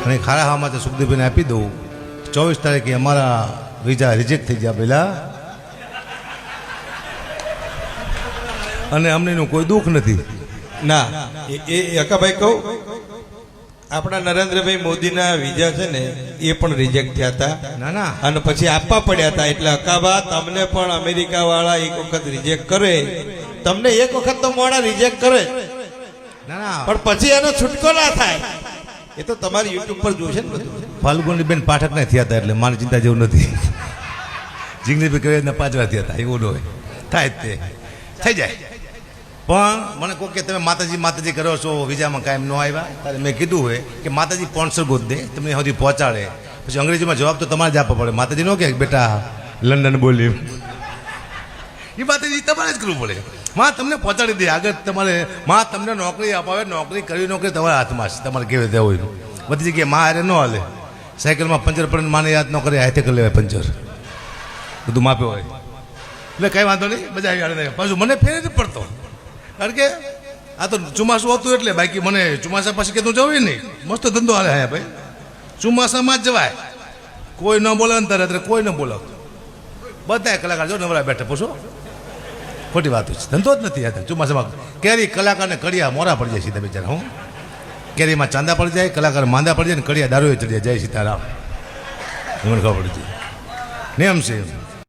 અને ખારા હામાં તો સુખદેવભાઈને આપી દઉં 24 તારીખે અમારા વિઝા રિજેક્ટ થઈ ગયા પહેલા અને અમને એનું કોઈ દુઃખ નથી. ના એ અકાભાઈ કહું, આપણા નરેન્દ્રભાઈ મોદીના વિઝા છે ને એ પણ રિજેક્ટ થયા હતા. ના ના અને પછી આપવા પડ્યા હતા. એટલે અકાબા તમને પણ અમેરિકા વાળા એક વખત રિજેક્ટ કરે, તમને એક વખત તો મોડા રિજેક્ટ કરે, ના ના પણ પછી એનો છૂટકો ના થાય. એ તો તમારી યુટ્યુબ પર જોશે ને બધું. ફાલ્ગુનીબેન પાઠક ને થયા હતા એટલે મારી ચિંતા જેવું નથી. જીગ્નેશભાઈ કવિરાજના 5 વાર થયા હતા એવું ન હોય, થાય જ તે થઈ જાય. પણ મને કહો કે તમે માતાજી કરો છો વિઝામાં કાયમ ન આવ્યા, ત્યારે મેં કીધું હોય કે માતાજી સ્પોન્સર ગોત દે, તમને સુધી પહોંચાડે. પછી અંગ્રેજીમાં જવાબ તો તમારે જ આપવો પડે. માતાજી ન કે બેટા લંડન બોલ્યું, એ માતાજી તમારે જ કરવું પડે. માં તમને પહોંચાડી દે આગળ. તમારે માં તમને નોકરી અપાવે, નોકરી તમારા હાથમાં છે, તમારે કેવી રીતે હોય. બધી જગ્યાએ માં હારે ન હાલે. સાયકલમાં પંચર પડે માને યાદ ન કરે, હાથે કરી લેવાય પંચર, બધું માપે હોય એટલે કાંઈ વાંધો નહીં, મજા આવી આવે. પાછું મને ફેર જ પડતો, કારણ કે આ તો ચોમાસું હતું એટલે. બાકી મને ચોમાસા પછી કે તું જવું નહીં, મસ્ત ધંધો હાલે હા ભાઈ. ચોમાસામાં જ જવાય, કોઈ ન બોલાવે ને ત્યારે કોઈ ન બોલાવતું. બધા કલાકાર જો નવરા બેઠા, પૂછો ખોટી વાત છે, ધંધો જ નથી યાર. ચોમાસામાં કેરી કલાકારને કડિયા મોરા પડી જાય સીધા બિચારા. હું કેરીમાં ચાંદા પડી જાય, કલાકાર માંદા પડી જાય ને કડિયા દારૂ ચડી જાય. જય સીતારામ, મને ખબર પડી જાય. નિયમ છે.